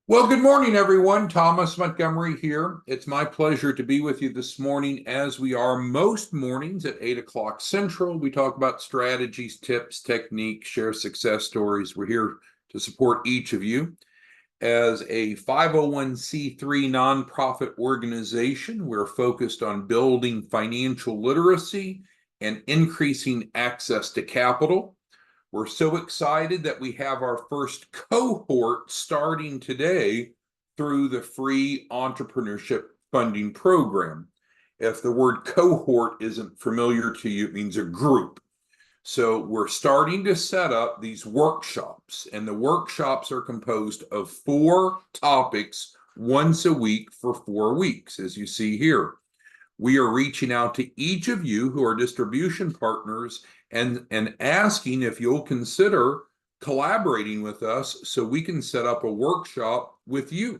Well, good morning, everyone. Thomas Montgomery here. It's my pleasure to be with you this morning, as we are most mornings at 8 o'clock Central. We talk about strategies, tips, techniques, share success stories. We're here to support each of you. As a 501c3 nonprofit organization, we're focused on building financial literacy and increasing access to capital. We're so excited that we have our first cohort starting today through the free entrepreneurship funding program. If the word cohort isn't familiar to you, it means a group. So we're starting to set up these workshops, and the workshops are composed of 4 topics once a week for 4 weeks, as you see here. We are reaching out to each of you who are distribution partners and asking if you'll consider collaborating with us so we can set up a workshop with you.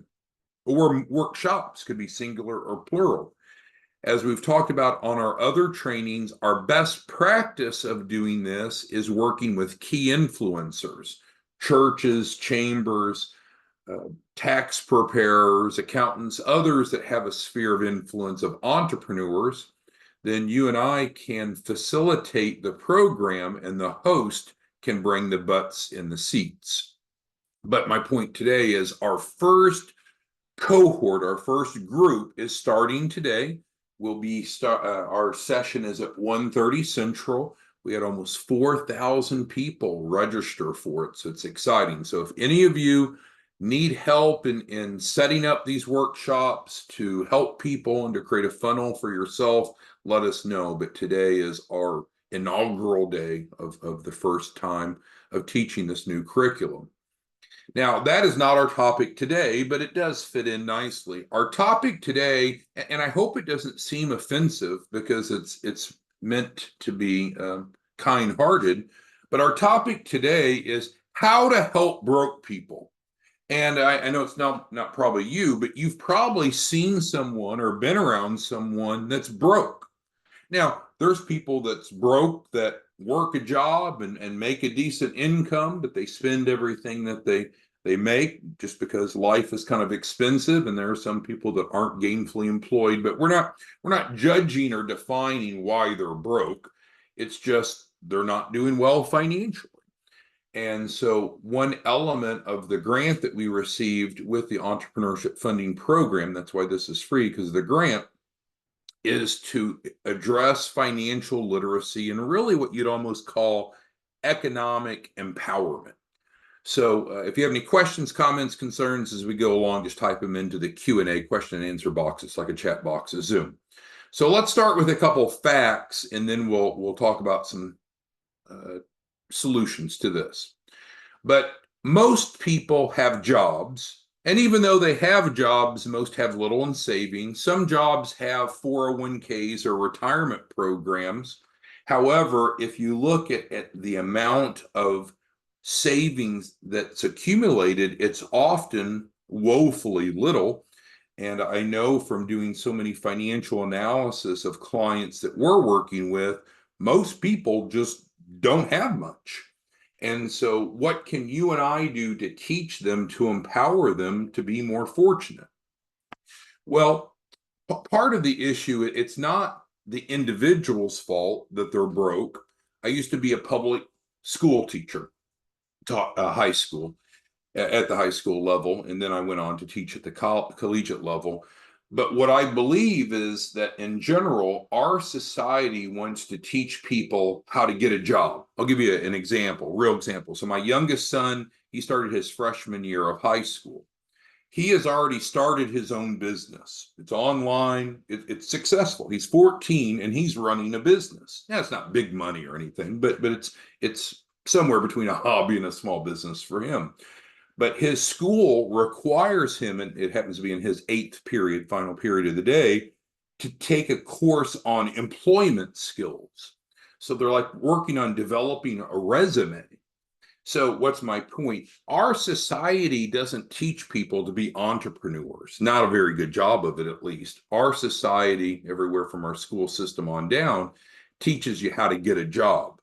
Or workshops could be singular or plural. As we've talked about on our other trainings, our best practice of doing this is working with key influencers, churches, chambers, tax preparers, accountants, others that have a sphere of influence of entrepreneurs. Then you and I can facilitate the program, and the host can bring the butts in the seats. But my point today is our first cohort, our first group is starting today. Our session is at 1:30 Central. We had almost 4,000 people register for it, so it's exciting. So if any of you need help in setting up these workshops to help people and to create a funnel for yourself, let us know. But today is our inaugural day of the first time of teaching this new curriculum. Now, that is not our topic today, but it does fit in nicely. Our topic today, and I hope it doesn't seem offensive because it's meant to be kind-hearted, but our topic today is how to help broke people. And I know it's not probably you, but you've probably seen someone or been around someone that's broke. Now, there's people that's broke that work a job and make a decent income, but they spend everything that they make just because life is kind of expensive. And there are some people that aren't gainfully employed, but we're not judging or defining why they're broke. It's just they're not doing well financially. And so one element of the grant that we received with the entrepreneurship funding program, that's why this is free, because the grant is to address financial literacy and really what you'd almost call economic empowerment. So if you have any questions, comments, concerns as we go along, just type them into the Q&A question and answer box. It's like a chat box of Zoom. So let's start with a couple of facts, and then we'll talk about some solutions to this. But most people have jobs, and even though they have jobs, most have little in savings. Some jobs have 401ks or retirement programs. However, if you look at the amount of savings that's accumulated, it's often woefully little. And I know from doing so many financial analysis of clients that we're working with, most people just don't have much. And so, what can you and I do to teach them, to empower them to be more fortunate? Well, part of the issue, it's not the individual's fault that they're broke. I used to be a public school teacher, taught high school at the high school level, and then I went on to teach at the collegiate level. But what I believe is that in general, our society wants to teach people how to get a job. I'll give you an example, real example. So my youngest son, he started his freshman year of high school. He has already started his own business. It's online. It's successful. He's 14 and he's running a business. Now, it's not big money or anything, but it's somewhere between a hobby and a small business for him. But his school requires him, and it happens to be in his 8th period, final period of the day, to take a course on employment skills. So they're like working on developing a resume. So what's my point? Our society doesn't teach people to be entrepreneurs, not a very good job of it, at least. Our society, everywhere from our school system on down, teaches you how to get a job.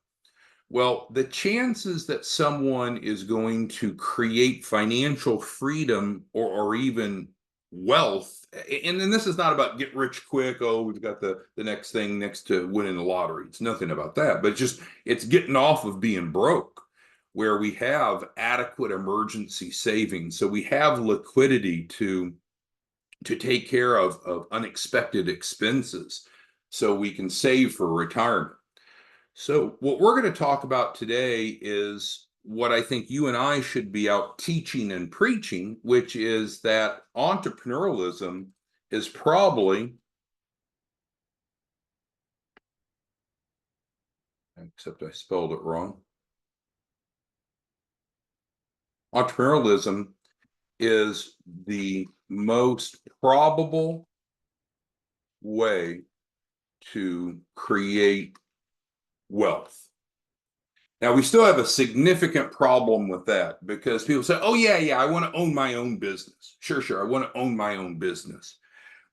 Well, the chances that someone is going to create financial freedom or even wealth, and then this is not about get rich quick. Oh, we've got the next thing next to winning the lottery. It's nothing about that, but just it's getting off of being broke, where we have adequate emergency savings. So we have liquidity to take care of unexpected expenses so we can save for retirement. So, what we're going to talk about today is what I think you and I should be out teaching and preaching, which is that entrepreneurialism is probably, except I spelled it wrong. Entrepreneurialism is the most probable way to create wealth. Now, we still have a significant problem with that because people say, oh, yeah, I want to own my own business. Sure, I want to own my own business.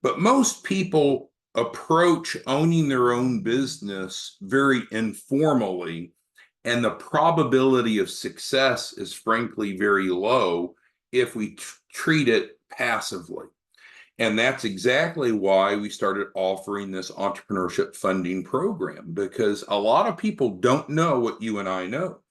But most people approach owning their own business very informally, and the probability of success is frankly very low if we treat it passively. And that's exactly why we started offering this entrepreneurship funding program, because a lot of people don't know what you and I know,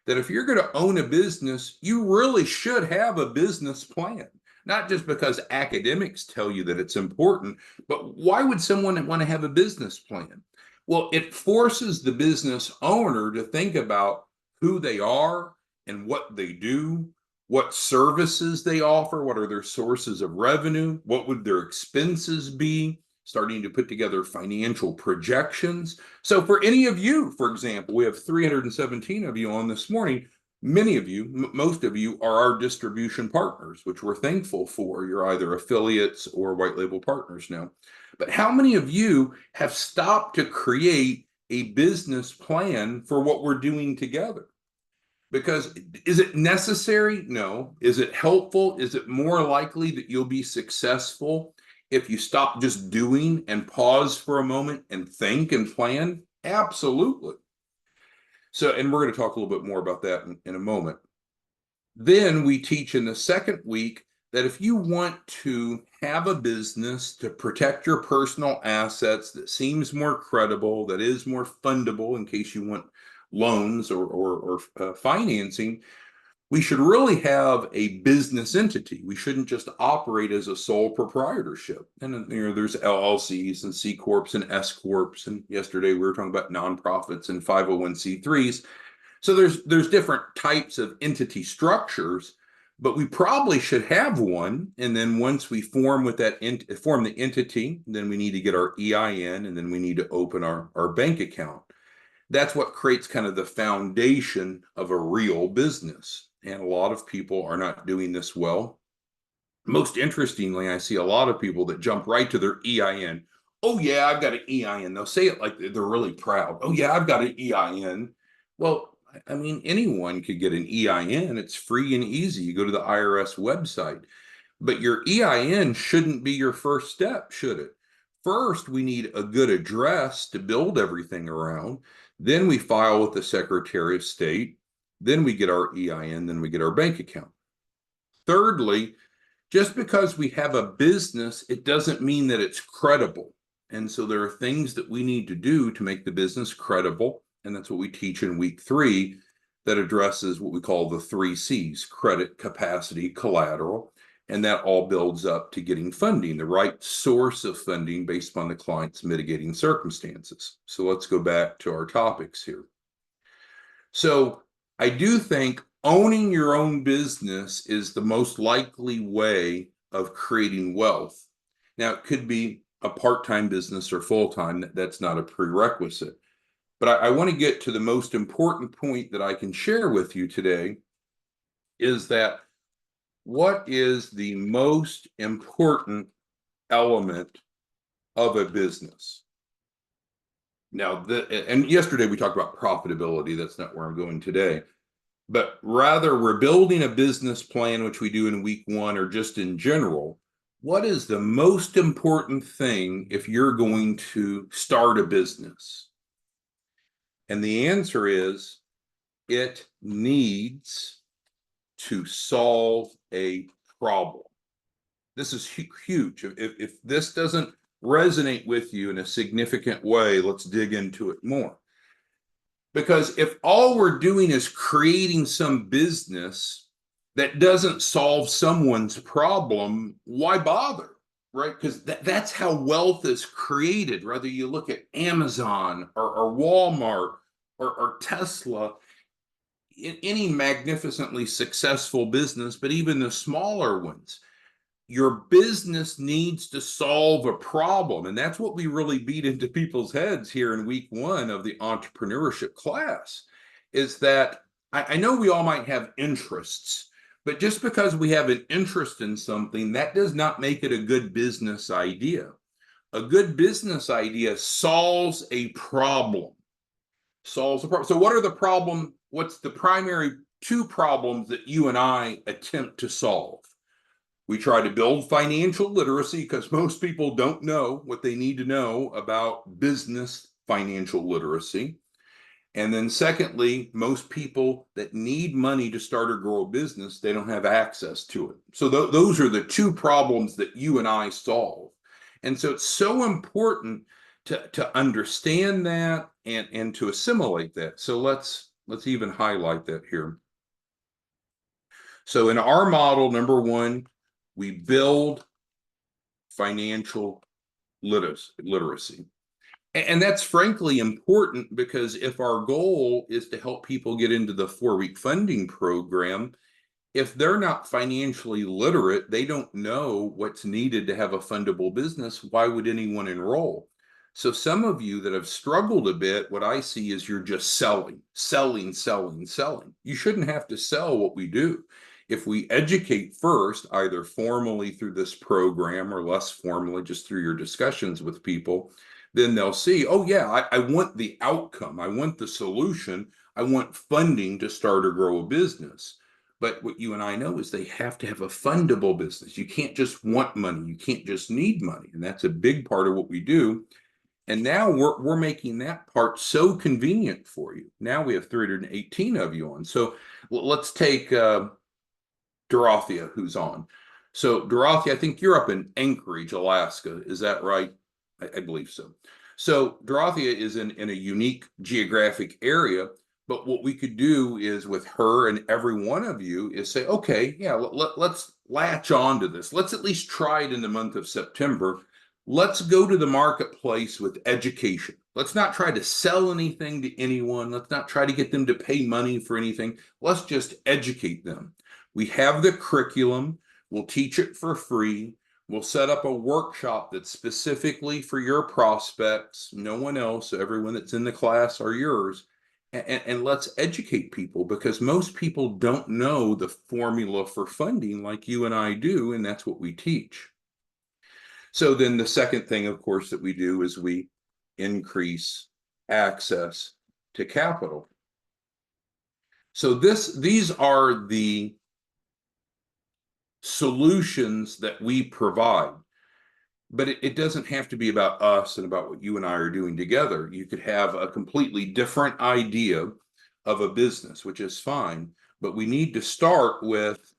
that if you're going to own a business, you really should have a business plan. Not just because academics tell you that it's important, but why would someone want to have a business plan? Well, it forces the business owner to think about who they are and what they do, what services they offer, what are their sources of revenue, what would their expenses be, starting to put together financial projections. So for any of you, for example, we have 317 of you on this morning. Many of you, most of you are our distribution partners, which we're thankful for. You're either affiliates or white label partners now. But how many of you have stopped to create a business plan for what we're doing together? Because is it necessary? No. Is it helpful? Is it more likely that you'll be successful if you stop just doing and pause for a moment and think and plan? Absolutely. So, and we're going to talk a little bit more about that in a moment. Then we teach in the second week that if you want to have a business to protect your personal assets that seems more credible, that is more fundable in case you want loans or financing, we should really have a business entity. We shouldn't just operate as a sole proprietorship. And there's LLCs and C corps and S corps. And yesterday we were talking about nonprofits and 501c3s. So there's different types of entity structures, but we probably should have one. And then once we form the entity, then we need to get our EIN, and then we need to open our bank account. That's what creates kind of the foundation of a real business. And a lot of people are not doing this well. Most interestingly, I see a lot of people that jump right to their EIN. Oh, yeah, I've got an EIN. They'll say it like they're really proud. Oh, yeah, I've got an EIN. Well, I mean, anyone could get an EIN. It's free and easy. You go to the IRS website. But your EIN shouldn't be your first step, should it? First, we need a good address to build everything around. Then we file with the Secretary of State. Then we get our EIN. Then we get our bank account. Thirdly, just because we have a business, it doesn't mean that it's credible. And so there are things that we need to do to make the business credible. And that's what we teach in week 3 that addresses what we call the 3 C's: credit, capacity, collateral. And that all builds up to getting funding, the right source of funding based upon the client's mitigating circumstances. So let's go back to our topics here. So I do think owning your own business is the most likely way of creating wealth. Now, it could be a part-time business or full-time. That's not a prerequisite. But I want to get to the most important point that I can share with you today, is that what is the most important element of a business? Now, and yesterday we talked about profitability. That's not where I'm going today. But rather, we're building a business plan, which we do in week 1 or just in general. What is the most important thing if you're going to start a business? And the answer is it needs to solve a problem. This is huge. If this doesn't resonate with you in a significant way, let's dig into it more. Because if all we're doing is creating some business that doesn't solve someone's problem, why bother? Right? Because that's how wealth is created. Whether you look at Amazon or Walmart or Tesla, in any magnificently successful business, but even the smaller ones, your business needs to solve a problem. And that's what we really beat into people's heads here in week 1 of the entrepreneurship class, is that I know we all might have interests, but just because we have an interest in something, that does not make it a good business idea. A good business idea solves a problem. Solves a problem. So what are the problem? What's the primary 2 problems that you and I attempt to solve? We try to build financial literacy because most people don't know what they need to know about business financial literacy. And then secondly, most people that need money to start or grow a business, they don't have access to it. So those are the 2 problems that you and I solve. And so it's so important to understand that and to assimilate that. So let's even highlight that here. So in our model, number 1, we build financial literacy. And that's frankly important, because if our goal is to help people get into the 4-week funding program, if they're not financially literate, they don't know what's needed to have a fundable business, why would anyone enroll? So some of you that have struggled a bit, what I see is you're just selling. You shouldn't have to sell what we do. If we educate first, either formally through this program or less formally, just through your discussions with people, then they'll see, oh yeah, I want the outcome. I want the solution. I want funding to start or grow a business. But what you and I know is they have to have a fundable business. You can't just want money. You can't just need money. And that's a big part of what we do. And now we're making that part so convenient for you. Now we have 318 of you on. So let's take Dorothea, who's on. So Dorothea, I think you're up in Anchorage, Alaska. Is that right? I believe so. So Dorothea is in a unique geographic area, but what we could do is with her and every one of you is say, okay, yeah, let's latch on to this. Let's at least try it in the month of September. Let's go to the marketplace with education. Let's not try to sell anything to anyone. Let's not try to get them to pay money for anything. Let's just educate them. We have the curriculum. We'll teach it for free. We'll set up a workshop that's specifically for your prospects, no one else. Everyone that's in the class are yours. And let's educate people, because most people don't know the formula for funding like you and I do, and that's what we teach. So then the second thing, of course, that we do is we increase access to capital. So these are the solutions that we provide, but it doesn't have to be about us and about what you and I are doing together. You could have a completely different idea of a business, which is fine, but we need to start with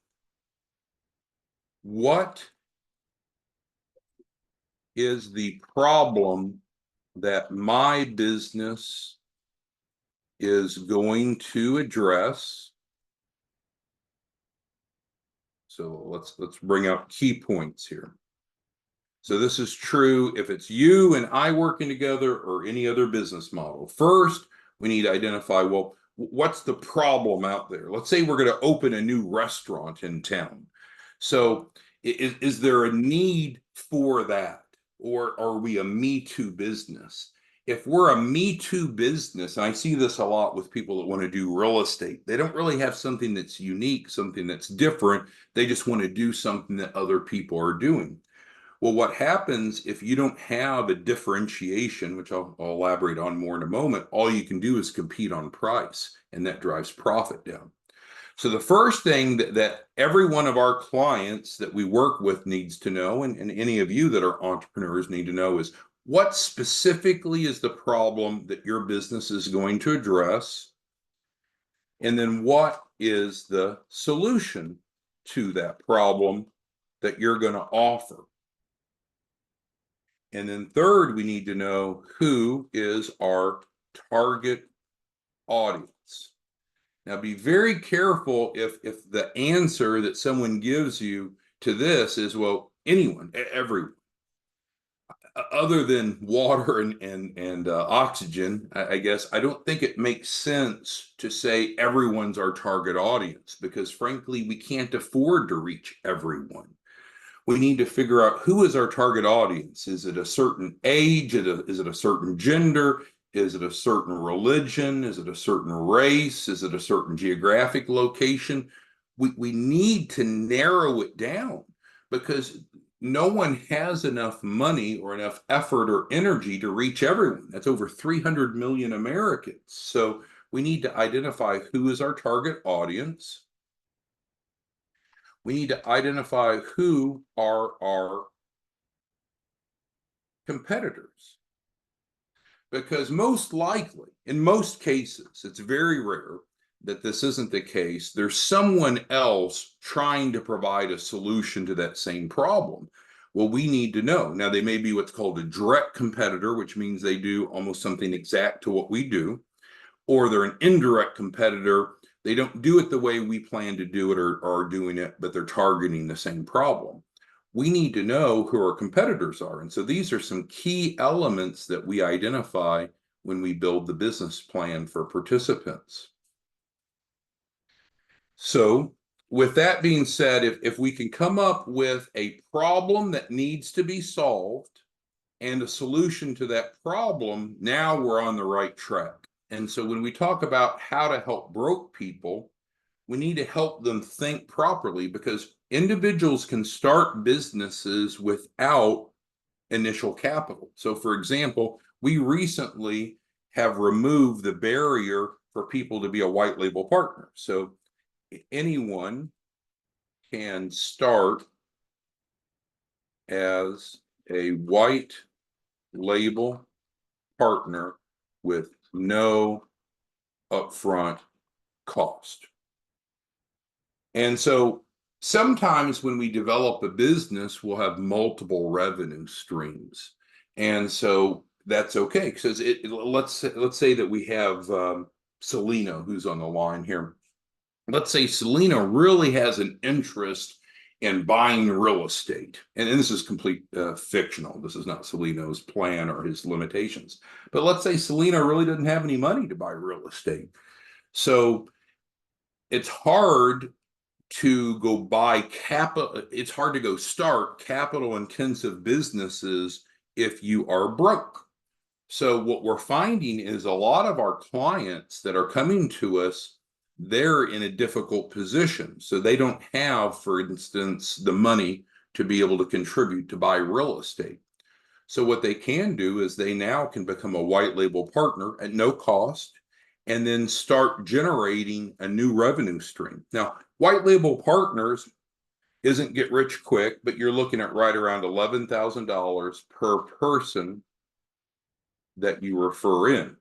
what is the problem that my business is going to address. So let's bring out key points here. So this is true if it's you and I working together or any other business model. First, we need to identify, well, what's the problem out there? Let's say we're going to open a new restaurant in town. So is there a need for that? Or are we a Me Too business? If we're a Me Too business, and I see this a lot with people that want to do real estate, they don't really have something that's unique, something that's different. They just want to do something that other people are doing. Well, what happens if you don't have a differentiation, which I'll elaborate on more in a moment, all you can do is compete on price, and that drives profit down. So the first thing that every one of our clients that we work with needs to know, and any of you that are entrepreneurs need to know, is what specifically is the problem that your business is going to address? And then what is the solution to that problem that you're going to offer? And then third, we need to know who is our target audience. Now, be very careful if the answer that someone gives you to this is, well, anyone, everyone. Other than water and oxygen, I guess I don't think it makes sense to say everyone's our target audience, because frankly, we can't afford to reach everyone. We need to figure out who is our target audience. Is it a certain age? Is it a certain gender? Is it a certain religion? Is it a certain race? Is it a certain geographic location? We need to narrow it down, because no one has enough money or enough effort or energy to reach everyone. That's over 300 million Americans. So we need to identify who is our target audience. We need to identify who are our competitors. Because most likely, in most cases, it's very rare that this isn't the case. There's someone else trying to provide a solution to that same problem. Well, we need to know. Now, they may be what's called a direct competitor, which means they do almost something exact to what we do, or they're an indirect competitor. They don't do it the way we plan to do it or are doing it, but they're targeting the same problem. We need to know who our competitors are. And so these are some key elements that we identify when we build the business plan for participants. So with that being said, if we can come up with a problem that needs to be solved and a solution to that problem, now we're on the right track. And so when we talk about how to help broke people, we need to help them think properly, because individuals can start businesses without initial capital. So for example, we recently have removed the barrier for people to be a white label partner. So anyone can start as a white label partner with no upfront cost. And so sometimes when we develop a business, we'll have multiple revenue streams. And so that's okay, because let's say that we have Selena, who's on the line here. Let's say Selena really has an interest in buying real estate. And this is complete fictional. This is not Selena's plan or his limitations. But let's say Selena really doesn't have any money to buy real estate. So it's hard to go buy capital. It's hard to go start capital intensive businesses if you are broke. So what we're finding is a lot of our clients that are coming to us, they're in a difficult position. So they don't have, for instance, the money to be able to contribute to buy real estate. So what they can do is they now can become a white label partner at no cost, and then start generating a new revenue stream. Now, white label partners isn't get rich quick, but you're looking at right around $11,000 per person that you refer in.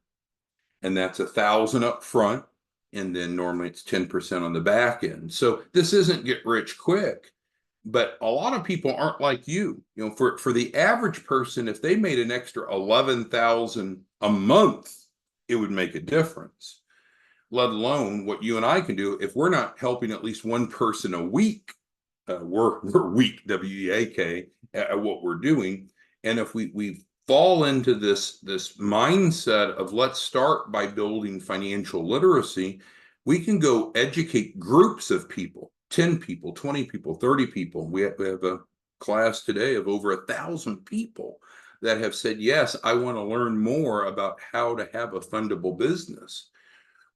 And that's $1,000 up front, and then normally it's 10% on the back end. So this isn't get rich quick, but a lot of people aren't like you. You know, for the average person, if they made an extra 11,000 a month, it would make a difference, let alone what you and I can do. If we're not helping at least one person a week, we're weak, W-E-A-K, at what we're doing. And if we fall into this mindset of let's start by building financial literacy, we can go educate groups of people, 10 people, 20 people, 30 people. We have a class today of over 1,000 people that have said, yes, I want to learn more about how to have a fundable business.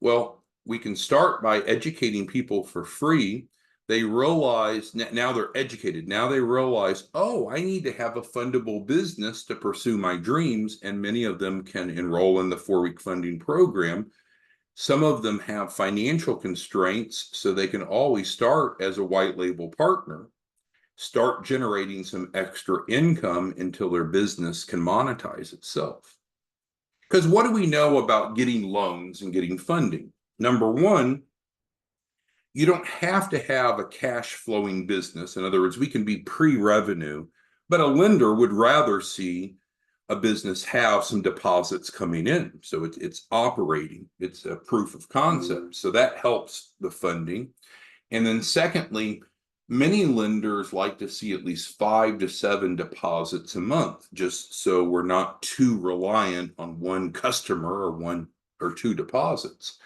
Well, we can start by educating people for free. They realize now they're educated. Now they realize, oh, I need to have a fundable business to pursue my dreams. And many of them can enroll in the 4-week funding program. Some of them have financial constraints, so they can always start as a white label partner, start generating some extra income until their business can monetize itself. Because what do we know about getting loans and getting funding? Number one, you don't have to have a cash flowing business. In other words, we can be pre-revenue, but a lender would rather see a business have some deposits coming in. So it's operating, it's a proof of concept. So that helps the funding. And then secondly, many lenders like to see at least 5 to 7 deposits a month, just so we're not too reliant on one customer or 1 or 2 deposits.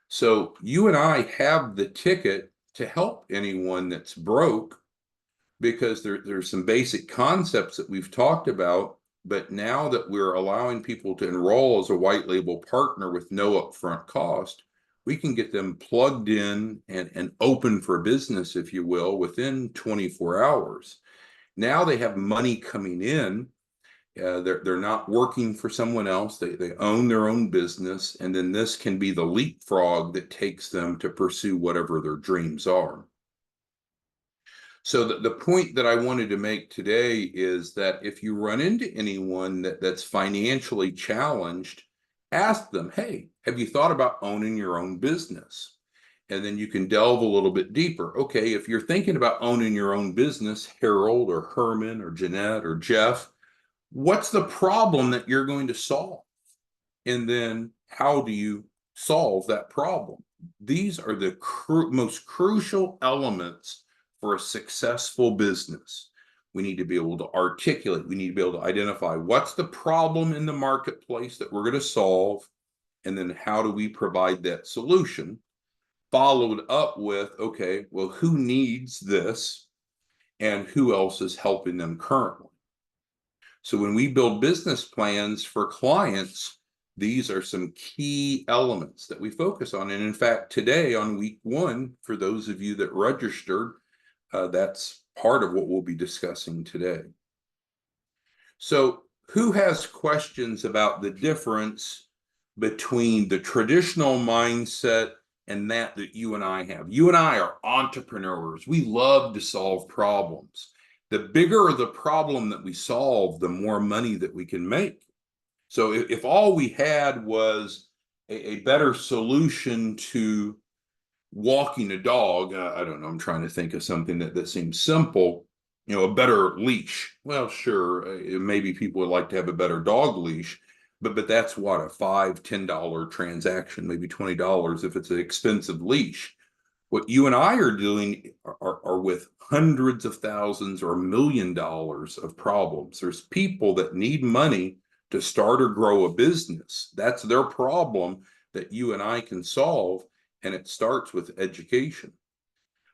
So you and I have the ticket to help anyone that's broke, because there's some basic concepts that we've talked about. But now that we're allowing people to enroll as a white label partner with no upfront cost, we can get them plugged in and open for business, if you will, within 24 hours. Now they have money coming in. They're not working for someone else. They own their own business. And then this can be the leapfrog that takes them to pursue whatever their dreams are. So the point that I wanted to make today is that if you run into anyone that's financially challenged, ask them, hey, have you thought about owning your own business? And then you can delve a little bit deeper. Okay, if you're thinking about owning your own business, Harold or Herman or Jeanette or Jeff, what's the problem that you're going to solve? And then how do you solve that problem? These are the most crucial elements for a successful business. We need to be able to articulate, we need to be able to identify what's the problem in the marketplace that we're going to solve, and then how do we provide that solution, followed up with, okay, well, who needs this and who else is helping them currently? So when we build business plans for clients, these are some key elements that we focus on. And in fact, today on week 1, for those of you that registered, that's part of what we'll be discussing today. So who has questions about the difference between the traditional mindset and that you and I have? You and I are entrepreneurs. We love to solve problems. The bigger the problem that we solve, the more money that we can make. So if all we had was a better solution to walking a dog, I don't know, I'm trying to think of something that seems simple, a better leash. Well, sure, maybe people would like to have a better dog leash, but that's what, a $5-10 transaction, maybe $20 if it's an expensive leash. What you and I are doing are with hundreds of thousands or $1 million of problems. There's people that need money to start or grow a business. That's their problem that you and I can solve. And it starts with education.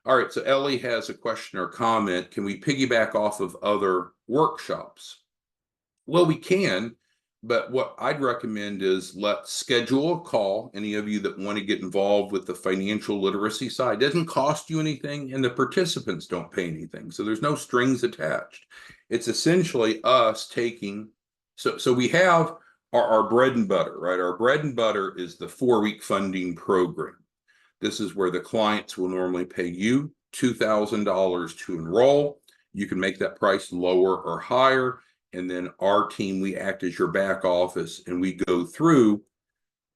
All right, so Ellie has a question or comment. Can we piggyback off of other workshops? Well, we can, but what I'd recommend is let's schedule a call. Any of you that want to get involved with the financial literacy side, it doesn't cost you anything, and the participants don't pay anything. So there's no strings attached. It's essentially us taking, so we have our bread and butter, right? Our bread and butter is the 4-week funding program. This is where the clients will normally pay you $2,000 to enroll. You can make that price lower or higher. And then our team, we act as your back office, and we go through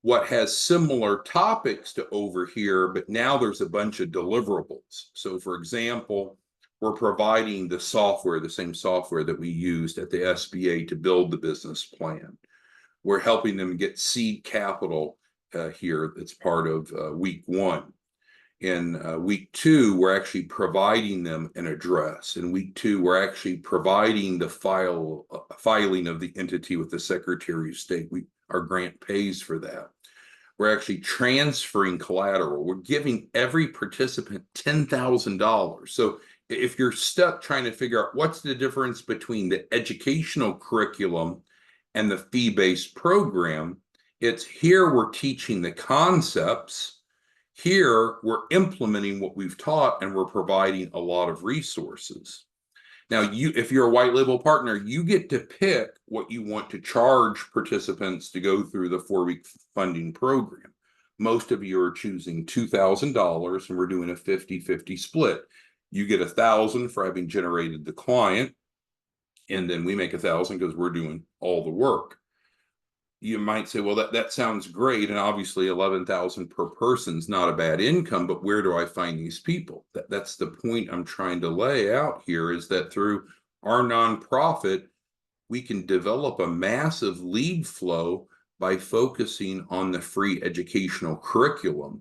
what has similar topics to over here, but now there's a bunch of deliverables. So for example, we're providing the software, the same software that we used at the SBA to build the business plan. We're helping them get seed capital here. That's part of week 1. In week 2, we're actually providing them an address. In week 2, we're actually providing the filing of the entity with the Secretary of State. Our grant pays for that. We're actually transferring collateral. We're giving every participant $10,000. So if you're stuck trying to figure out what's the difference between the educational curriculum and the fee-based program, it's here we're teaching the concepts. Here we're implementing what we've taught, and we're providing a lot of resources. Now, if you're a white label partner, you get to pick what you want to charge participants to go through the 4-week funding program. Most of you are choosing $2,000, and we're doing a 50-50 split. You get $1,000 for having generated the client, and then we make $1,000 because we're doing all the work. you might say, well, that sounds great. And obviously 11,000 per person is not a bad income, but where do I find these people? That's the point I'm trying to lay out here, is that through our nonprofit, we can develop a massive lead flow by focusing on the free educational curriculum.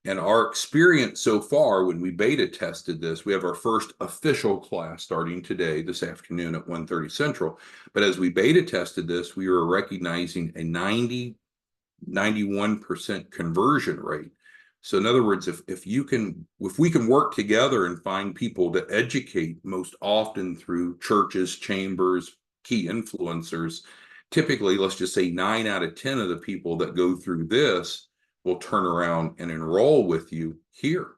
And our experience so far, when we beta tested this, we have our first official class starting today, this afternoon at 1:30 Central. But as we beta tested this, we were recognizing a 91% conversion rate. So in other words, if we can work together and find people to educate, most often through churches, chambers, key influencers, typically, let's just say 9 out of 10 of the people that go through this will turn around and enroll with you here.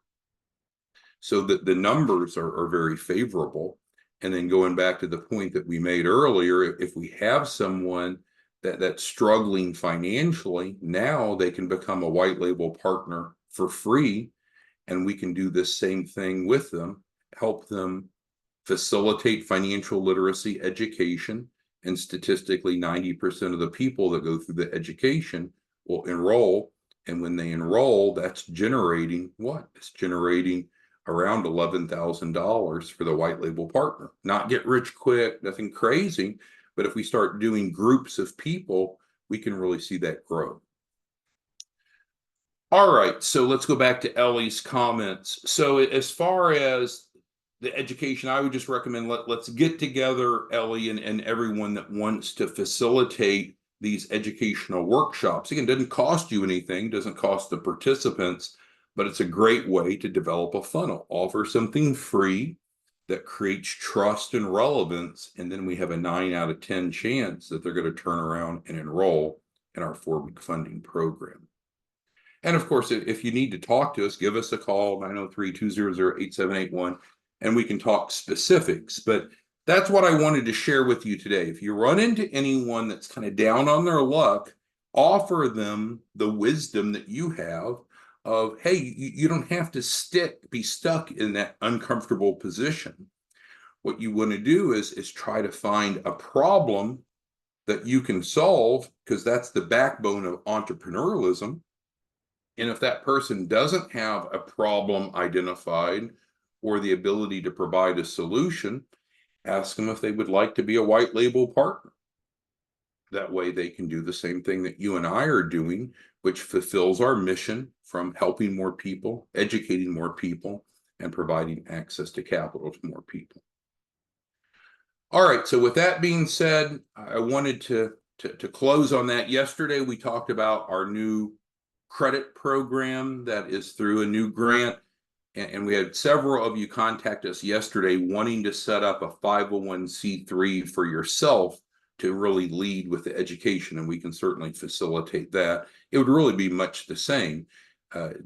So that the numbers are very favorable. And then going back to the point that we made earlier, if we have someone that's struggling financially, now they can become a white label partner for free, and we can do this same thing with them, help them facilitate financial literacy education. And statistically, 90% of the people that go through the education will enroll. And when they enroll, that's generating what? It's generating around $11,000 for the white label partner. Not get rich quick, nothing crazy. But if we start doing groups of people, we can really see that grow. All right, so let's go back to Ellie's comments. So as far as the education, I would just recommend let's get together, Ellie, and everyone that wants to facilitate these educational workshops. Again, it doesn't cost you anything, doesn't cost the participants, but it's a great way to develop a funnel. Offer something free that creates trust and relevance, and then we have a 9 out of 10 chance that they're going to turn around and enroll in our 4-week funding program. And of course, if you need to talk to us, give us a call, 903-200-8781, and we can talk specifics. But that's what I wanted to share with you today. If you run into anyone that's kind of down on their luck, offer them the wisdom that you have of, hey, you don't have to be stuck in that uncomfortable position. What you want to do is try to find a problem that you can solve, because that's the backbone of entrepreneurialism. And if that person doesn't have a problem identified or the ability to provide a solution, ask them if they would like to be a white label partner. That way they can do the same thing that you and I are doing, which fulfills our mission from helping more people, educating more people, and providing access to capital to more people. All right, so with that being said, I wanted to close on that. Yesterday, we talked about our new credit program that is through a new grant. And we had several of you contact us yesterday wanting to set up a 501c3 for yourself to really lead with the education, and we can certainly facilitate that. It would really be much the same.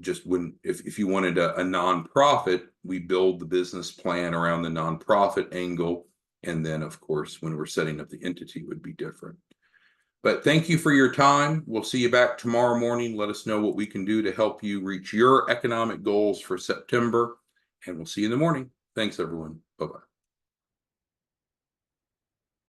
Just if you wanted a nonprofit, we build the business plan around the nonprofit angle. And then, of course, when we're setting up the entity, it would be different. But thank you for your time. We'll see you back tomorrow morning. Let us know what we can do to help you reach your economic goals for September. And we'll see you in the morning. Thanks, everyone. Bye-bye.